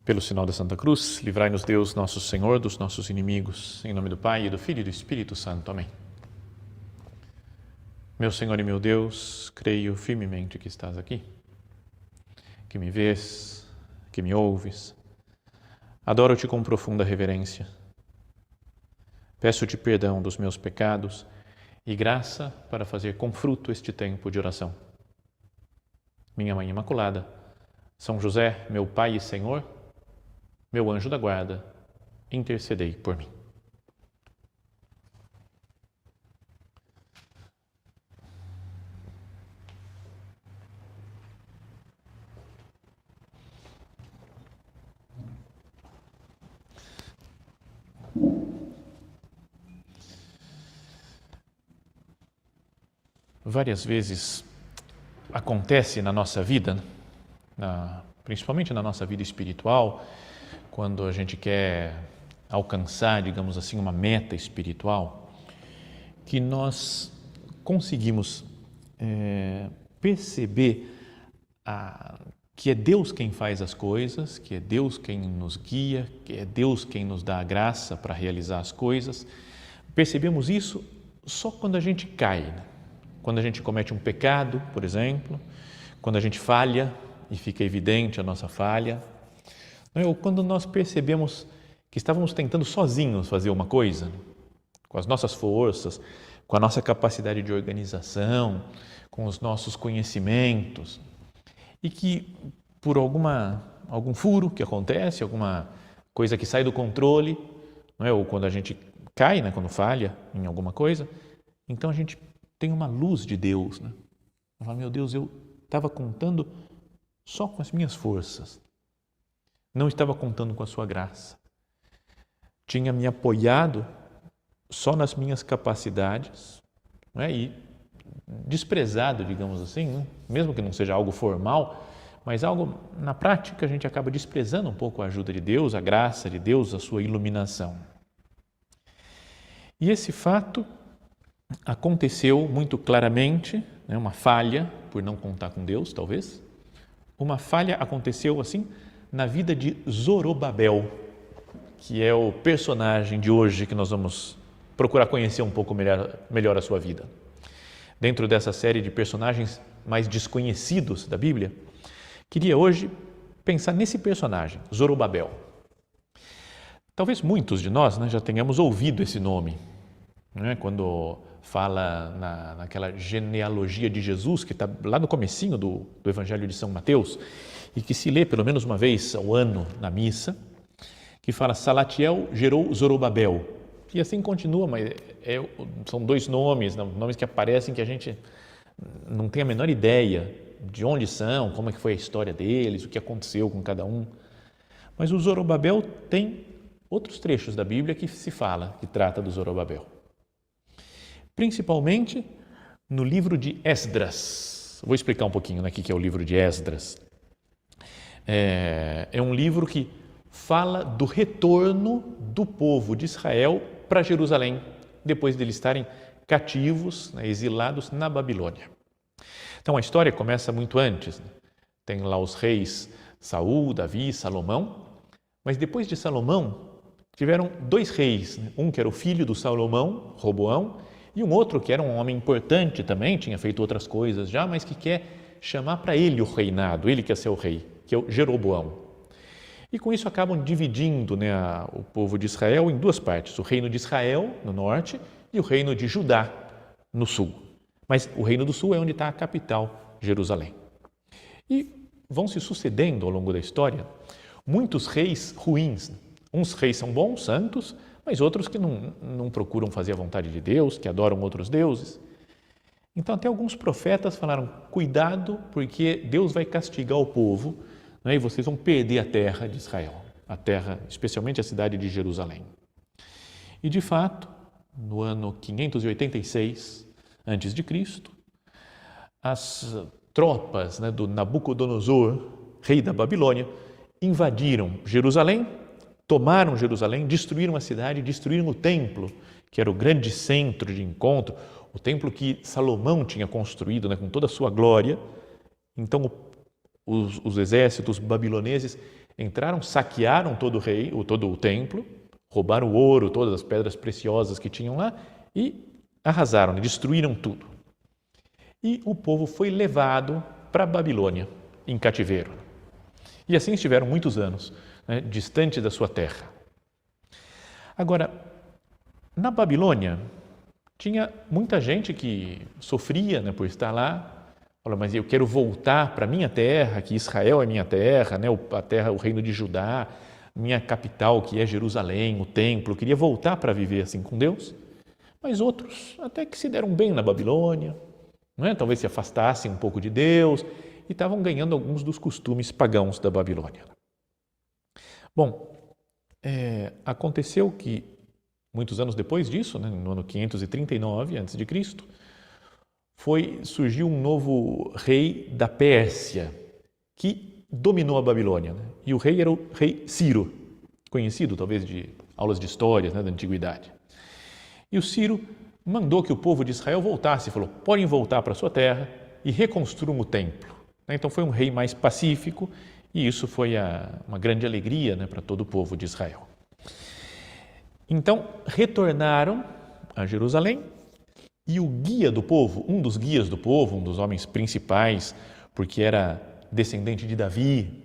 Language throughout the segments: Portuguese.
Pelo sinal da Santa Cruz, livrai-nos Deus, nosso Senhor, dos nossos inimigos. Em nome do Pai, e do Filho e do Espírito Santo. Amém. Meu Senhor e meu Deus, creio firmemente que estás aqui, que me vês, que me ouves. Adoro-te com profunda reverência. Peço-te perdão dos meus pecados e graça para fazer com fruto este tempo de oração. Minha Mãe Imaculada, São José, meu Pai e Senhor, meu anjo da guarda, intercedei por mim. Várias vezes acontece na nossa vida, principalmente na nossa vida espiritual, quando a gente quer alcançar, digamos assim, uma meta espiritual, que nós conseguimos perceber que é Deus quem faz as coisas, que é Deus quem nos guia, que é Deus quem nos dá a graça para realizar as coisas. Percebemos isso só quando a gente cai, né? Quando a gente comete um pecado, por exemplo, quando a gente falha e fica evidente a nossa falha, ou quando nós percebemos que estávamos tentando sozinhos fazer uma coisa, com as nossas forças, com a nossa capacidade de organização, com os nossos conhecimentos, e que por algum furo que acontece, alguma coisa que sai do controle, ou quando a gente cai, quando falha em alguma coisa, então a gente tem uma luz de Deus. Eu falo, meu Deus, eu estava contando só com as minhas forças, não estava contando com a sua graça. Tinha me apoiado só nas minhas capacidades, e desprezado, digamos assim, mesmo que não seja algo formal, mas algo na prática a gente acaba desprezando um pouco a ajuda de Deus, a graça de Deus, a sua iluminação. E esse fato aconteceu muito claramente, uma falha por não contar com Deus, talvez. Uma falha aconteceu assim na vida de Zorobabel, que é o personagem de hoje que nós vamos procurar conhecer um pouco melhor a sua vida. Dentro dessa série de personagens mais desconhecidos da Bíblia, queria hoje pensar nesse personagem, Zorobabel. Talvez muitos de nós já tenhamos ouvido esse nome, quando fala naquela genealogia de Jesus, que está lá no comecinho do Evangelho de São Mateus, e que se lê pelo menos uma vez ao ano na missa, que fala Salatiel gerou Zorobabel. E assim continua, mas são dois nomes que aparecem que a gente não tem a menor ideia de onde são, como é que foi a história deles, o que aconteceu com cada um. Mas o Zorobabel tem outros trechos da Bíblia que se fala, que trata do Zorobabel. Principalmente no livro de Esdras. Vou explicar um pouquinho o que é o livro de Esdras. É um livro que fala do retorno do povo de Israel para Jerusalém, depois de eles estarem cativos, exilados na Babilônia. Então a história começa muito antes. Tem lá os reis Saul, Davi, Salomão, mas depois de Salomão tiveram dois reis, um que era o filho do Salomão, Roboão, e um outro que era um homem importante também, tinha feito outras coisas já, mas que quer chamar para ele o reinado, ele quer ser o rei, que é o Jeroboão. E com isso acabam dividindo o povo de Israel em duas partes, o reino de Israel no norte e o reino de Judá no sul. Mas o reino do sul é onde está a capital, Jerusalém. E vão se sucedendo ao longo da história muitos reis ruins. Uns reis são bons, santos, mas outros que não procuram fazer a vontade de Deus, que adoram outros deuses. Então até alguns profetas falaram, cuidado porque Deus vai castigar o povo, e vocês vão perder a terra de Israel, a terra, especialmente a cidade de Jerusalém. E de fato, no ano 586 a.C., as tropas do Nabucodonosor, rei da Babilônia, invadiram Jerusalém, tomaram Jerusalém, destruíram a cidade, destruíram o templo, que era o grande centro de encontro, o templo que Salomão tinha construído com toda a sua glória. Então os exércitos babiloneses Entraram, saquearam todo o templo, roubaram o ouro, todas as pedras preciosas que tinham lá e arrasaram, destruíram tudo. E o povo foi levado para a Babilônia, em cativeiro. E assim estiveram muitos anos, distante da sua terra. Agora, na Babilônia, tinha muita gente que sofria por estar lá. Fala, mas eu quero voltar para a minha terra, que Israel é minha terra, a terra, o reino de Judá, minha capital, que é Jerusalém, o templo. Eu queria voltar para viver assim com Deus. Mas outros até que se deram bem na Babilônia, talvez se afastassem um pouco de Deus e estavam ganhando alguns dos costumes pagãos da Babilônia. Bom, aconteceu que muitos anos depois disso, no ano 539 a.C., surgiu um novo rei da Pérsia que dominou a Babilônia. E o rei era o rei Ciro, conhecido talvez de aulas de histórias da Antiguidade. E o Ciro mandou que o povo de Israel voltasse, falou, podem voltar para a sua terra e reconstruam o templo. Então foi um rei mais pacífico e isso foi uma grande alegria para todo o povo de Israel. Então retornaram a Jerusalém e o guia do povo, um dos guias do povo, um dos homens principais, porque era descendente de Davi,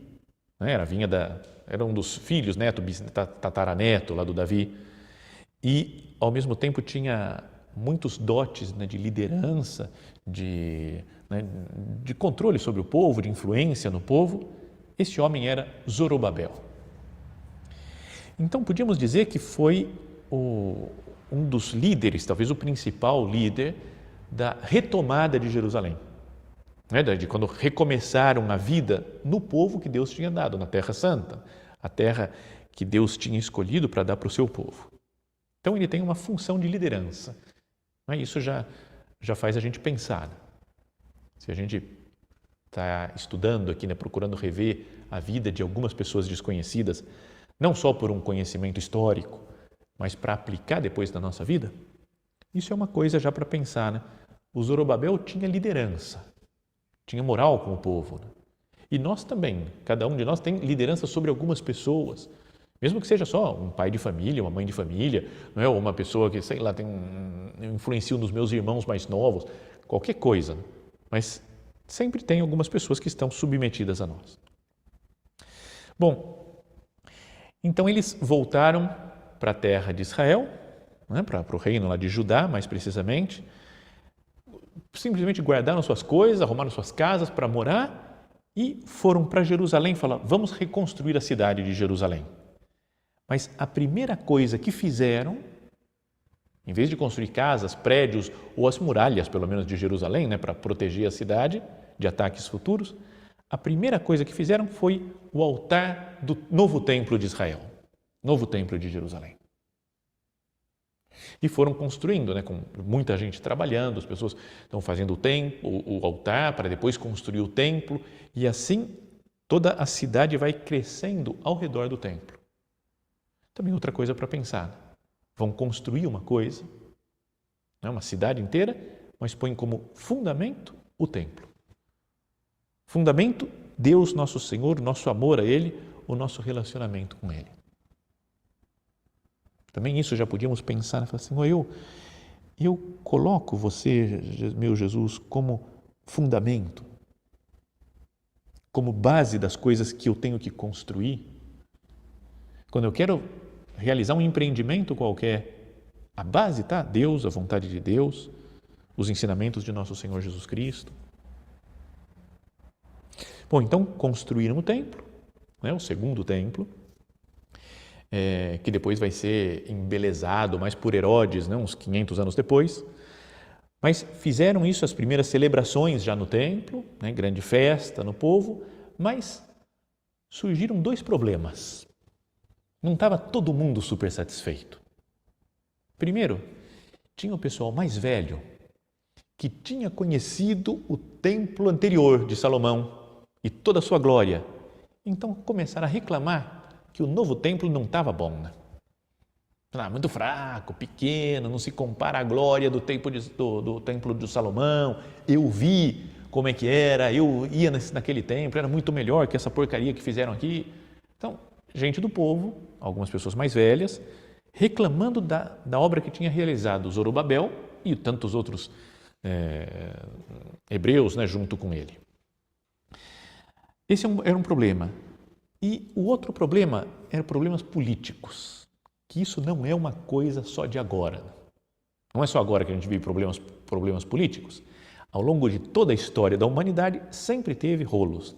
era um dos filhos, tataraneto lá do Davi, e ao mesmo tempo tinha muitos dotes de liderança, de controle sobre o povo, de influência no povo. Esse homem era Zorobabel. Então podíamos dizer que foi um dos líderes, talvez o principal líder da retomada de Jerusalém, de quando recomeçaram a vida no povo que Deus tinha dado, na Terra Santa, a terra que Deus tinha escolhido para dar para o seu povo. Então ele tem uma função de liderança. Isso já faz a gente pensar. Se a gente está estudando aqui, procurando rever a vida de algumas pessoas desconhecidas, não só por um conhecimento histórico, mas para aplicar depois na nossa vida, isso é uma coisa já para pensar. O Zorobabel tinha liderança, tinha moral com o povo. E nós também, cada um de nós tem liderança sobre algumas pessoas, mesmo que seja só um pai de família, uma mãe de família, ou uma pessoa que, influencia nos meus irmãos mais novos, qualquer coisa. Mas sempre tem algumas pessoas que estão submetidas a nós. Bom, então eles voltaram para a terra de Israel, para o reino lá de Judá, mais precisamente, simplesmente guardaram suas coisas, arrumaram suas casas para morar e foram para Jerusalém e falaram, vamos reconstruir a cidade de Jerusalém. Mas a primeira coisa que fizeram, em vez de construir casas, prédios ou as muralhas, pelo menos de Jerusalém, para proteger a cidade de ataques futuros, a primeira coisa que fizeram foi o altar do novo templo de Israel, novo templo de Jerusalém. E foram construindo, com muita gente trabalhando, as pessoas estão fazendo o altar para depois construir o templo, e assim toda a cidade vai crescendo ao redor do templo. Também outra coisa para pensar, vão construir uma coisa, uma cidade inteira, mas põem como fundamento o templo. Fundamento, Deus nosso Senhor, nosso amor a Ele, o nosso relacionamento com Ele. Também isso já podíamos pensar, falar assim, eu coloco você, meu Jesus, como fundamento, como base das coisas que eu tenho que construir. Quando eu quero realizar um empreendimento qualquer, a base está Deus, a vontade de Deus, os ensinamentos de nosso Senhor Jesus Cristo. Bom, então construíram o templo, o segundo templo, que depois vai ser embelezado mais por Herodes, uns 500 anos depois. Mas fizeram isso, as primeiras celebrações já no templo, grande festa no povo, mas surgiram dois problemas. Não estava todo mundo super satisfeito. Primeiro, tinha o pessoal mais velho que tinha conhecido o templo anterior de Salomão e toda a sua glória. Então começaram a reclamar que o novo templo não estava bom. Muito fraco, pequeno, não se compara à glória do templo de Salomão. Eu vi como é que era, eu ia naquele templo, era muito melhor que essa porcaria que fizeram aqui. Então, gente do povo, algumas pessoas mais velhas, reclamando da obra que tinha realizado Zorobabel e tantos outros hebreus, né, junto com ele. Esse era um problema. E o outro problema eram problemas políticos, que isso não é uma coisa só de agora. Não é só agora que a gente vive problemas políticos. Ao longo de toda a história da humanidade, sempre teve rolos.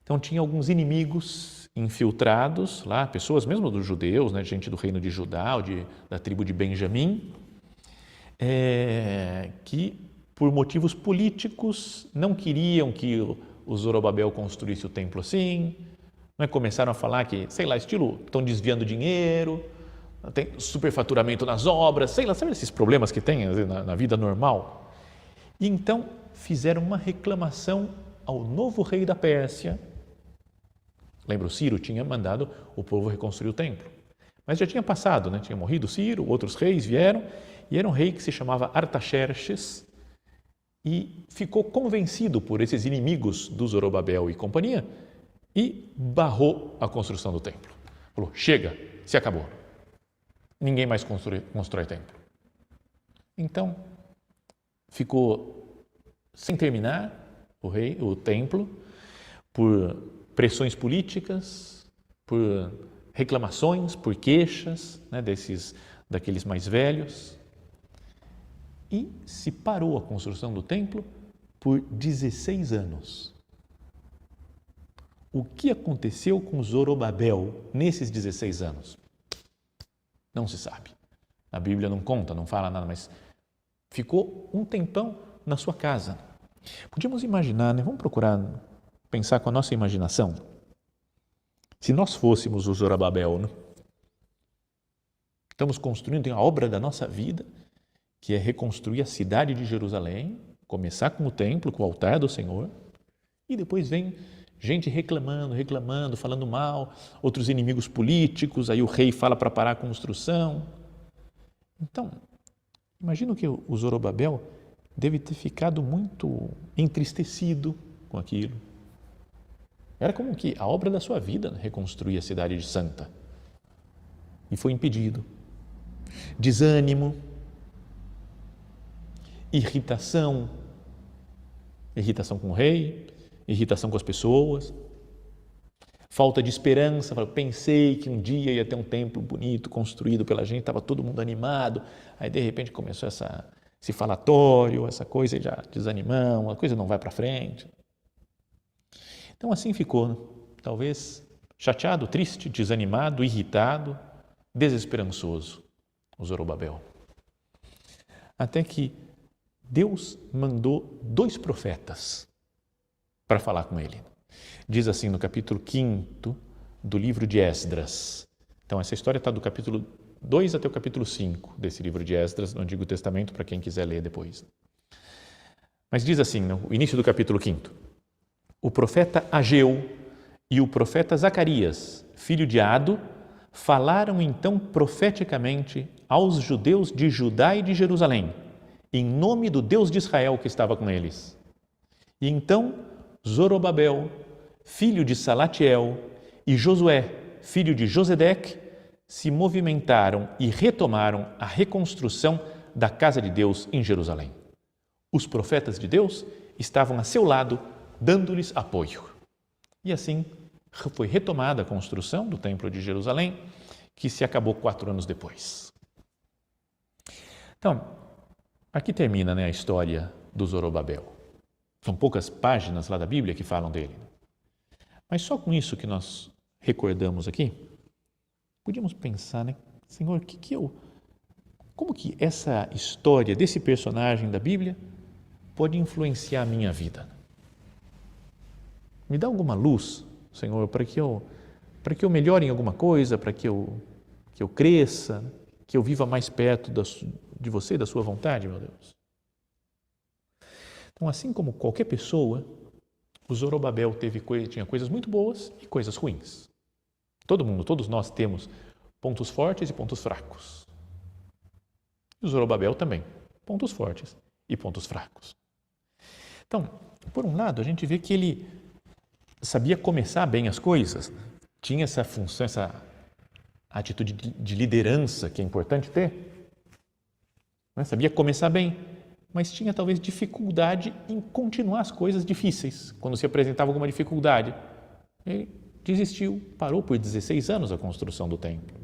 Então, tinha alguns inimigos infiltrados lá, pessoas mesmo dos judeus, né, gente do reino de Judá, ou da tribo de Benjamim, que, por motivos políticos, não queriam que o Zorobabel construísse o templo assim, né, começaram a falar que, sei lá, estão desviando dinheiro, tem superfaturamento nas obras, sei lá, sabe esses problemas que tem na vida normal? E então fizeram uma reclamação ao novo rei da Pérsia. Lembra, o Ciro tinha mandado o povo reconstruir o templo. Mas já tinha passado, né? Tinha morrido Ciro, outros reis vieram, e era um rei que se chamava Artaxerxes, e ficou convencido por esses inimigos do Zorobabel e companhia, e barrou a construção do templo. Falou, chega, se acabou. Ninguém mais constrói templo. Então, ficou sem terminar o templo, por pressões políticas, por reclamações, por queixas, né, daqueles mais velhos. E se parou a construção do templo por 16 anos. O que aconteceu com Zorobabel nesses 16 anos? Não se sabe. A Bíblia não conta, não fala nada, mas ficou um tempão na sua casa. Podíamos imaginar, né? Vamos procurar pensar com a nossa imaginação. Se nós fôssemos o Zorobabel, né? Estamos construindo a obra da nossa vida, que é reconstruir a cidade de Jerusalém, começar com o templo, com o altar do Senhor, e depois vem gente reclamando, falando mal, outros inimigos políticos, aí o rei fala para parar a construção. Então, imagino que o Zorobabel deve ter ficado muito entristecido com aquilo. Era como que a obra da sua vida, né, reconstruir a cidade de Santa. E foi impedido. Desânimo, irritação com o rei, irritação com as pessoas, falta de esperança. Pensei que um dia ia ter um templo bonito construído pela gente, estava todo mundo animado, aí de repente começou esse falatório, essa coisa, e já desanimamos, a coisa não vai para frente. Então assim ficou, né? Talvez chateado, triste, desanimado, irritado, desesperançoso, o Zorobabel. Até que Deus mandou 2 profetas para falar com ele. Diz assim no capítulo 5 do livro de Esdras. Então essa história está do capítulo 2 até o capítulo 5 desse livro de Esdras, no Antigo Testamento, para quem quiser ler depois. Mas diz assim, no início do capítulo 5, o profeta Ageu e o profeta Zacarias, filho de Ado, falaram então profeticamente aos judeus de Judá e de Jerusalém, em nome do Deus de Israel que estava com eles. E então Zorobabel, filho de Salatiel, e Josué, filho de Josedeque, se movimentaram e retomaram a reconstrução da casa de Deus em Jerusalém. Os profetas de Deus estavam a seu lado, dando-lhes apoio. E assim foi retomada a construção do Templo de Jerusalém, que se acabou 4 anos depois. Então, aqui termina, né, a história do Zorobabel. São poucas páginas lá da Bíblia que falam dele. Mas só com isso que nós recordamos aqui, podíamos pensar, né? Senhor, como que essa história desse personagem da Bíblia pode influenciar a minha vida? Me dá alguma luz, Senhor, para que eu melhore em alguma coisa, para que eu cresça, que eu viva mais perto de você, da sua vontade, meu Deus. Então, assim como qualquer pessoa, o Zorobabel tinha coisas muito boas e coisas ruins. Todos nós temos pontos fortes e pontos fracos. E o Zorobabel também, pontos fortes e pontos fracos. Então, por um lado, a gente vê que ele sabia começar bem as coisas, tinha essa função, essa atitude de liderança que é importante ter, né? Sabia começar bem, mas tinha talvez dificuldade em continuar as coisas difíceis. Quando se apresentava alguma dificuldade, ele desistiu, parou por 16 anos a construção do templo.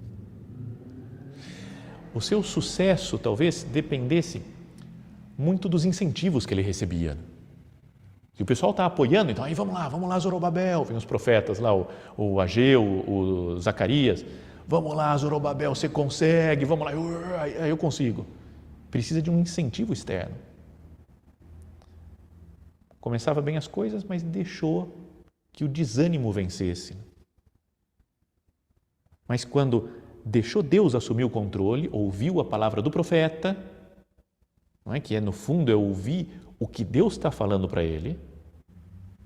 O seu sucesso talvez dependesse muito dos incentivos que ele recebia. E o pessoal está apoiando, então aí vamos lá, Zorobabel, vem os profetas lá, o Ageu, o Zacarias, vamos lá, Zorobabel, você consegue, vamos lá, eu consigo. Precisa de um incentivo externo. Começava bem as coisas, mas deixou que o desânimo vencesse. Mas quando deixou Deus assumir o controle, ouviu a palavra do profeta, não é? Que no fundo é ouvir o que Deus está falando para ele,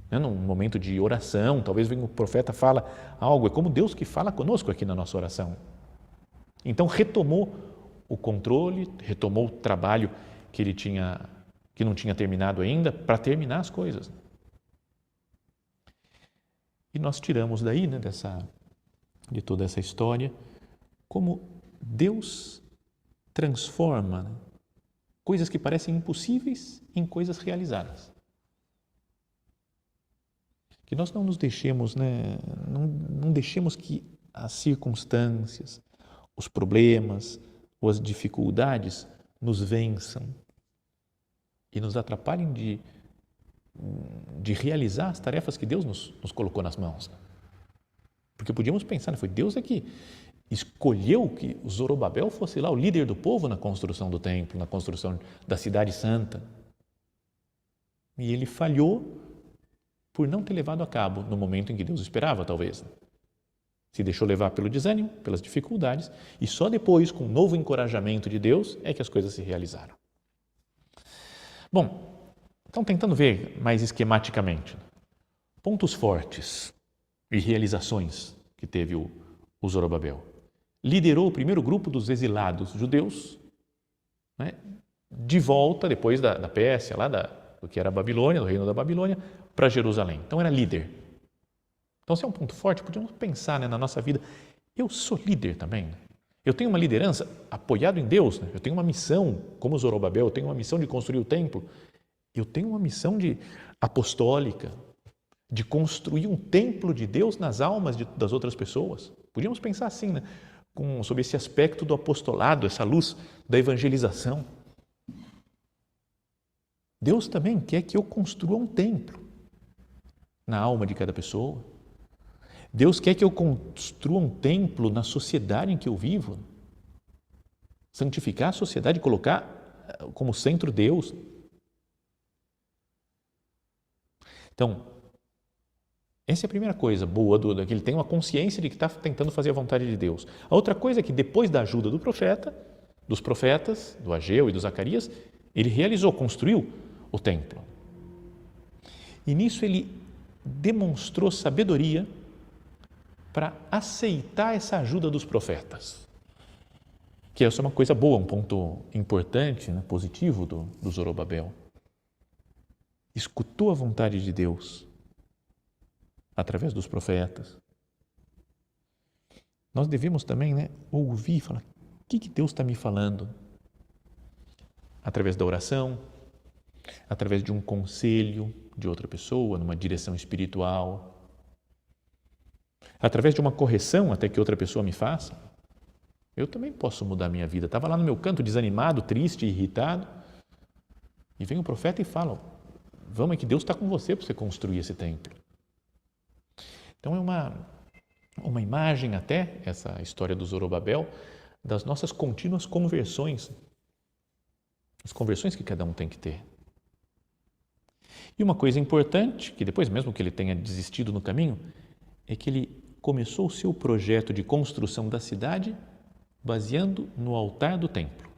né? Num momento de oração, talvez venha o profeta fala algo, é como Deus que fala conosco aqui na nossa oração. Então retomou o controle, retomou o trabalho que ele tinha, que não tinha terminado ainda, para terminar as coisas. E nós tiramos daí, né, de toda essa história, como Deus transforma, né, coisas que parecem impossíveis em coisas realizadas. Que nós não nos deixemos, né, não deixemos que as circunstâncias, os problemas ou as dificuldades nos vençam e nos atrapalhem de realizar as tarefas que Deus nos colocou nas mãos. Porque podíamos pensar, né, foi Deus que escolheu que Zorobabel fosse lá o líder do povo na construção do templo, na construção da cidade santa. E ele falhou por não ter levado a cabo no momento em que Deus esperava, talvez. Se deixou levar pelo desânimo, pelas dificuldades, e só depois, com um novo encorajamento de Deus, é que as coisas se realizaram. Bom, então tentando ver mais esquematicamente, pontos fortes e realizações que teve o Zorobabel. Liderou o primeiro grupo dos exilados judeus, né, de volta, depois da Pérsia, lá do que era a Babilônia, do reino da Babilônia, para Jerusalém. Então era líder. Então, se é um ponto forte, podíamos pensar, né, na nossa vida, eu sou líder também. Eu tenho uma liderança apoiado em Deus, né? Eu tenho uma missão, como Zorobabel, eu tenho uma missão de construir o templo. Eu tenho uma missão apostólica, de construir um templo de Deus nas almas das outras pessoas. Podíamos pensar assim, né? Sobre esse aspecto do apostolado, essa luz da evangelização. Deus também quer que eu construa um templo na alma de cada pessoa. Deus quer que eu construa um templo na sociedade em que eu vivo. Santificar a sociedade, colocar como centro Deus. Então, essa é a primeira coisa boa, que ele tem uma consciência de que está tentando fazer a vontade de Deus. A outra coisa é que depois da ajuda dos profetas, do Ageu e do Zacarias, ele realizou, construiu o templo. E nisso ele demonstrou sabedoria para aceitar essa ajuda dos profetas. Que essa é uma coisa boa, um ponto importante, né, positivo do Zorobabel. Escutou a vontade de Deus através dos profetas. Nós devemos também, né, ouvir e falar, o que Deus está me falando? Através da oração, através de um conselho de outra pessoa, numa direção espiritual, através de uma correção até que outra pessoa me faça. Eu também posso mudar a minha vida. Estava lá no meu canto desanimado, triste, irritado, e vem o profeta e fala, vamos, é que Deus está com você para você construir esse templo. Então é uma imagem até, essa história do Zorobabel, das nossas contínuas conversões, as conversões que cada um tem que ter. E uma coisa importante, que depois mesmo que ele tenha desistido no caminho, é que ele começou o seu projeto de construção da cidade baseando no altar do templo.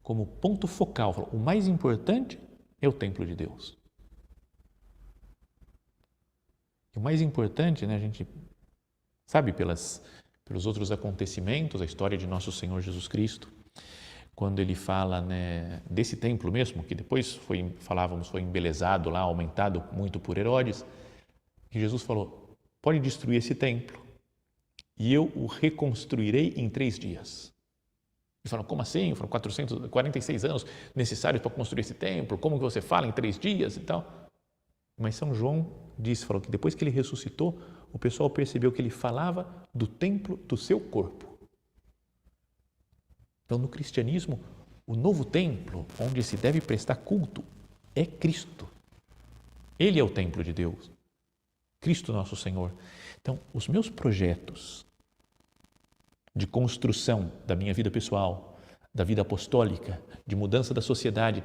Como ponto focal, falou, o mais importante é o templo de Deus. E o mais importante, né, a gente sabe pelos outros acontecimentos, a história de nosso Senhor Jesus Cristo, quando ele fala, né, desse templo mesmo, que depois foi embelezado lá, aumentado muito por Herodes, que Jesus falou, pode destruir esse templo e eu o reconstruirei em 3 dias. Eles falam, como assim? Foram 446 anos necessários para construir esse templo, como que você fala em 3 dias e tal? Mas São João falou que depois que ele ressuscitou, o pessoal percebeu que ele falava do templo do seu corpo. Então, no cristianismo, o novo templo, onde se deve prestar culto, é Cristo. Ele é o templo de Deus. Cristo nosso Senhor. Então, os meus projetos de construção da minha vida pessoal, da vida apostólica, de mudança da sociedade,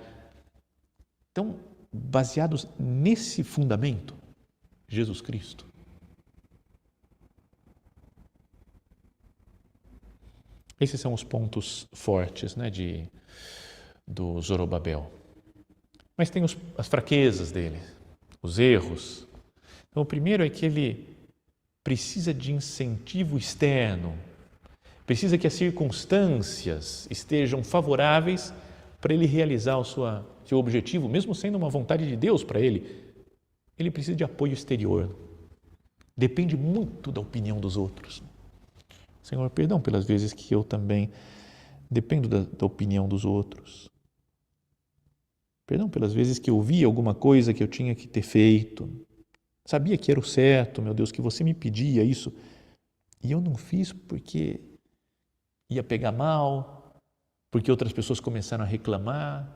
estão baseados nesse fundamento, Jesus Cristo. Esses são os pontos fortes, né, do Zorobabel. Mas tem as fraquezas dele, os erros. Então, o primeiro é que ele precisa de incentivo externo, precisa que as circunstâncias estejam favoráveis para ele realizar o seu objetivo, mesmo sendo uma vontade de Deus para ele. Ele precisa de apoio exterior. Depende muito da opinião dos outros. Senhor, perdão pelas vezes que eu também dependo da opinião dos outros. Perdão pelas vezes que eu vi alguma coisa que eu tinha que ter feito. Sabia que era o certo, meu Deus, que você me pedia isso. E eu não fiz porque ia pegar mal, porque outras pessoas começaram a reclamar,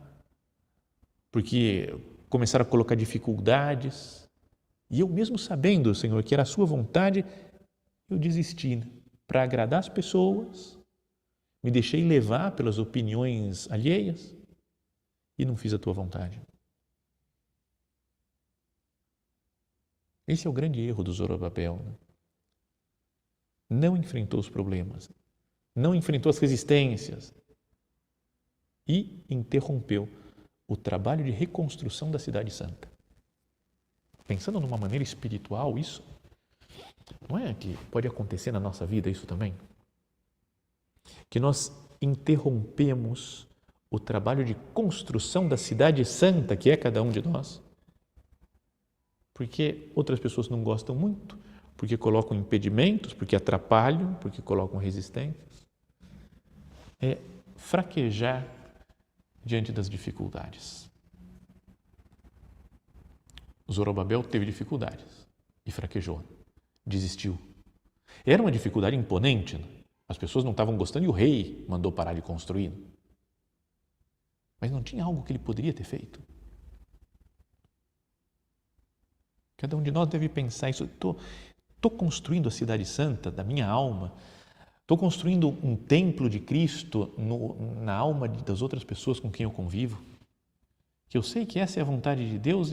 porque começaram a colocar dificuldades. E eu mesmo sabendo, Senhor, que era a sua vontade, eu desisti. Para agradar as pessoas, me deixei levar pelas opiniões alheias e não fiz a tua vontade. Esse é o grande erro do Zorobabel. Né? Não enfrentou os problemas, não enfrentou as resistências e interrompeu o trabalho de reconstrução da Cidade Santa. Pensando numa maneira espiritual, isso não é que pode acontecer na nossa vida isso também? Que nós interrompemos o trabalho de construção da cidade santa que é cada um de nós, porque outras pessoas não gostam muito, porque colocam impedimentos, porque atrapalham, porque colocam resistências. É fraquejar diante das dificuldades. Zorobabel teve dificuldades e fraquejou. Desistiu. Era uma dificuldade imponente. As pessoas não estavam gostando e o rei mandou parar de construir. Mas não tinha algo que ele poderia ter feito. Cada um de nós deve pensar isso. Estou construindo a cidade santa da minha alma. Estou construindo um templo de Cristo na alma das outras pessoas com quem eu convivo. Que eu sei que essa é a vontade de Deus,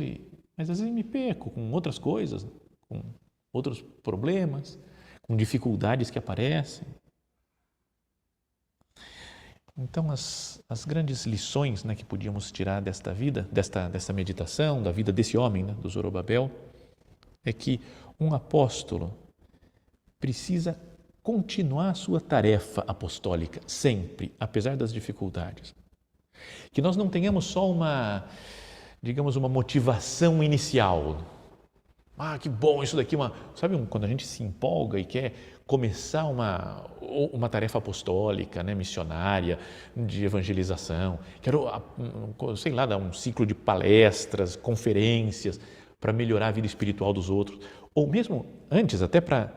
mas às vezes me perco com outras coisas, com outros problemas, com dificuldades que aparecem. Então, as grandes lições, né, que podíamos tirar desta vida, desta meditação, da vida desse homem, né, do Zorobabel, é que um apóstolo precisa continuar a sua tarefa apostólica, sempre, apesar das dificuldades. Que nós não tenhamos só uma motivação inicial. Que bom, isso daqui, sabe quando a gente se empolga e quer começar uma tarefa apostólica, né, missionária, de evangelização, quero, sei lá, dar um ciclo de palestras, conferências para melhorar a vida espiritual dos outros, ou mesmo antes, até para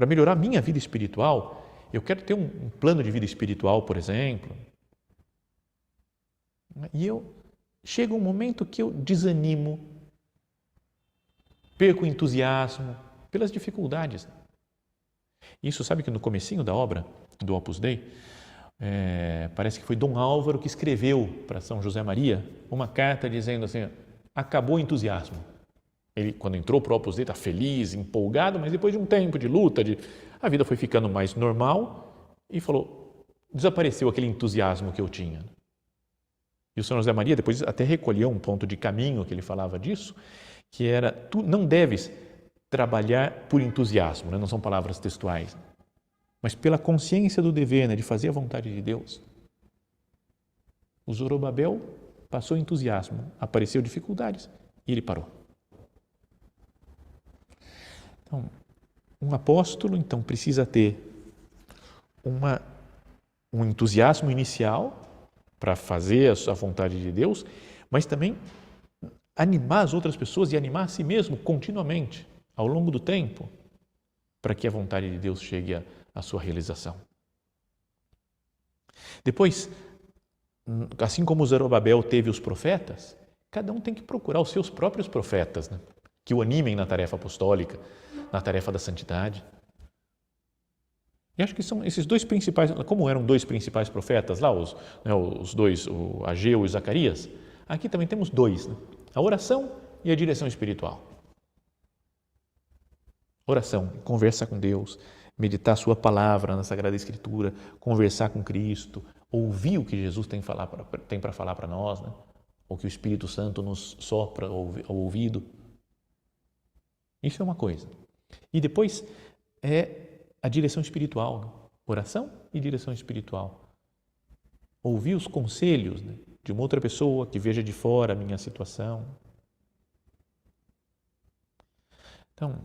melhorar a minha vida espiritual, eu quero ter um plano de vida espiritual, por exemplo. E chega um momento que eu desanimo, perco o entusiasmo pelas dificuldades. Isso, sabe que no comecinho da obra do Opus Dei, parece que foi Dom Álvaro que escreveu para São José Maria uma carta dizendo assim, acabou o entusiasmo. Ele, quando entrou para o Opus Dei, está feliz, empolgado, mas depois de um tempo de luta, a vida foi ficando mais normal e falou, desapareceu aquele entusiasmo que eu tinha. E o São José Maria depois até recolheu um ponto de caminho que ele falava disso, que era, tu não deves trabalhar por entusiasmo, né? Não são palavras textuais, mas pela consciência do dever, né? De fazer a vontade de Deus. O Zorobabel passou entusiasmo, apareceu dificuldades e ele parou. Então, Um apóstolo, então, precisa ter um entusiasmo inicial para fazer a vontade de Deus, mas também animar as outras pessoas e animar a si mesmo continuamente, ao longo do tempo, para que a vontade de Deus chegue à sua realização. Depois, assim como Zorobabel teve os profetas, cada um tem que procurar os seus próprios profetas, né? Que o animem na tarefa apostólica, na tarefa da santidade. E acho que são esses dois principais, como eram dois principais profetas lá, os dois, o Ageu e o Zacarias, aqui também temos dois, né? A oração e a direção espiritual. Oração, conversar com Deus, meditar a sua palavra na Sagrada Escritura, conversar com Cristo, ouvir o que Jesus tem para falar para nós, né? Ou que o Espírito Santo nos sopra ao ouvido. Isso é uma coisa. E depois é a direção espiritual, né? Oração e direção espiritual. Ouvir os conselhos, né, de uma outra pessoa que veja de fora a minha situação. Então,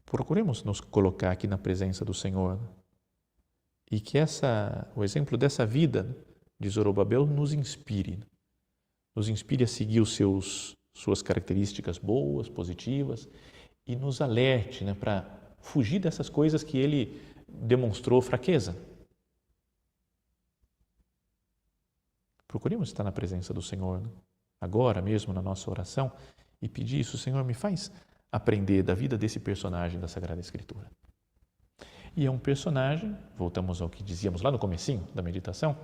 procuremos nos colocar aqui na presença do Senhor, né? E que o exemplo dessa vida de Zorobabel nos inspire a seguir suas características boas, positivas, e nos alerte, né, para fugir dessas coisas que ele demonstrou fraqueza. Procuremos estar na presença do Senhor, né? Agora mesmo na nossa oração, e pedir isso: Senhor, me faz aprender da vida desse personagem da Sagrada Escritura. E é um personagem, voltamos ao que dizíamos lá no comecinho da meditação,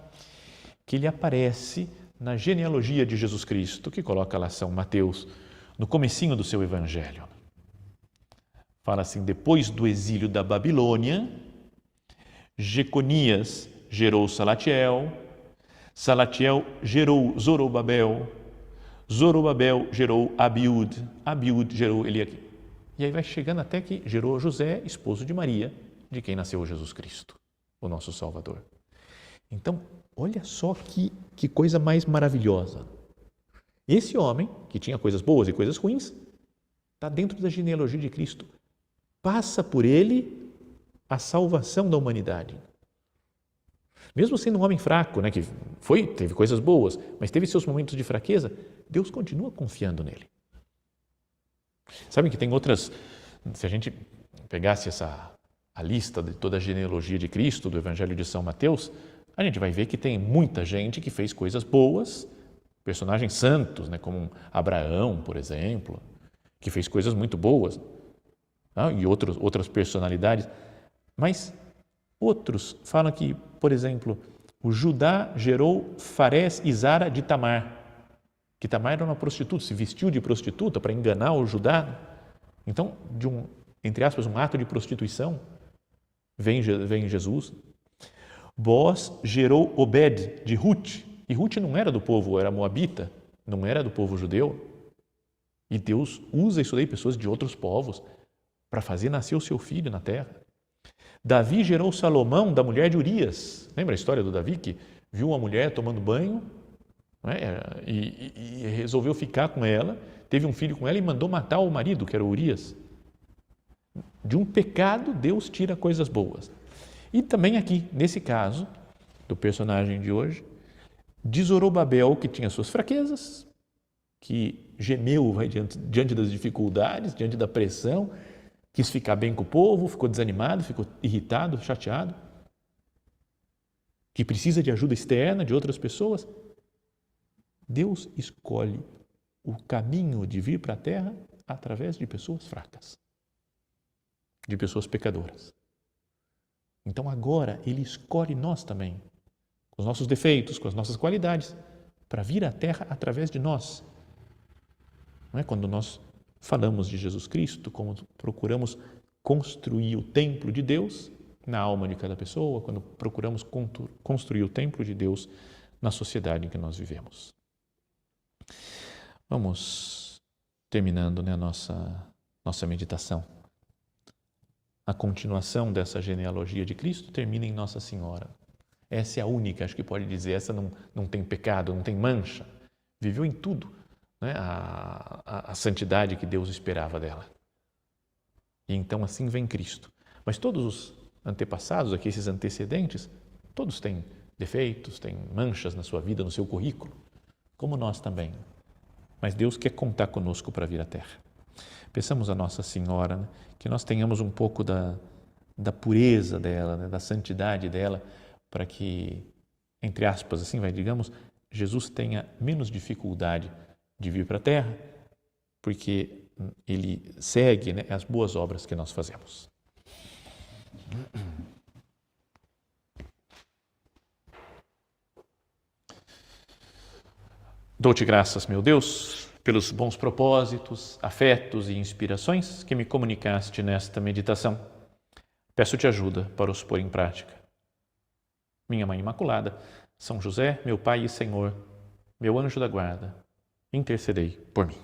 que ele aparece na genealogia de Jesus Cristo, que coloca lá São Mateus no comecinho do seu evangelho. Fala assim: depois do exílio da Babilônia, Jeconias gerou Salatiel, Salatiel gerou Zorobabel, Zorobabel gerou Abiúde, Abiúde gerou Eliaquim. E aí vai chegando até que gerou José, esposo de Maria, de quem nasceu Jesus Cristo, o nosso Salvador. Então, olha só que coisa mais maravilhosa. Esse homem, que tinha coisas boas e coisas ruins, está dentro da genealogia de Cristo. Passa por ele a salvação da humanidade. Mesmo sendo um homem fraco, né, que teve coisas boas, mas teve seus momentos de fraqueza, Deus continua confiando nele. Sabem que tem outras, se a gente pegasse a lista de toda a genealogia de Cristo, do Evangelho de São Mateus, a gente vai ver que tem muita gente que fez coisas boas, personagens santos, né, como Abraão, por exemplo, que fez coisas muito boas, e outras personalidades. Mas outros falam que, por exemplo, o Judá gerou Farés e Zara de Tamar, que Tamar era uma prostituta, se vestiu de prostituta para enganar o Judá. Então, entre aspas, um ato de prostituição, vem Jesus. Boaz gerou Obed de Ruth, e Ruth não era do povo, era moabita, não era do povo judeu. E Deus usa isso daí, pessoas de outros povos, para fazer nascer o seu filho na terra. Davi gerou Salomão da mulher de Urias. Lembra a história do Davi que viu uma mulher tomando banho, né, e resolveu ficar com ela, teve um filho com ela e mandou matar o marido, que era Urias. De um pecado, Deus tira coisas boas. E também aqui, nesse caso, do personagem de hoje, de Zorobabel, que tinha suas fraquezas, que gemeu diante das dificuldades, diante da pressão, quis ficar bem com o povo, ficou desanimado, ficou irritado, chateado, que precisa de ajuda externa de outras pessoas. Deus escolhe o caminho de vir para a terra através de pessoas fracas, de pessoas pecadoras. Então agora Ele escolhe nós também, com os nossos defeitos, com as nossas qualidades, para vir à terra através de nós. Não é quando nós falamos de Jesus Cristo, como procuramos construir o templo de Deus na alma de cada pessoa, quando procuramos construir o templo de Deus na sociedade em que nós vivemos. Vamos terminando, né, a nossa meditação. A continuação dessa genealogia de Cristo termina em Nossa Senhora. Essa é a única, acho que pode dizer, essa não tem pecado, não tem mancha. Viveu em tudo, né, a santidade que Deus esperava dela. E então assim vem Cristo. Mas todos os antepassados, aqui esses antecedentes, todos têm defeitos, têm manchas na sua vida, no seu currículo, como nós também. Mas Deus quer contar conosco para vir à Terra. Peçamos a Nossa Senhora, né, que nós tenhamos um pouco da pureza dela, né, da santidade dela, para que, entre aspas, assim digamos, Jesus tenha menos dificuldade de vir para a Terra, porque ele segue, né, as boas obras que nós fazemos. Dou-te graças, meu Deus, pelos bons propósitos, afetos e inspirações que me comunicaste nesta meditação. Peço-te ajuda para os pôr em prática. Minha Mãe Imaculada, São José, meu Pai e Senhor, meu anjo da guarda, intercedei por mim.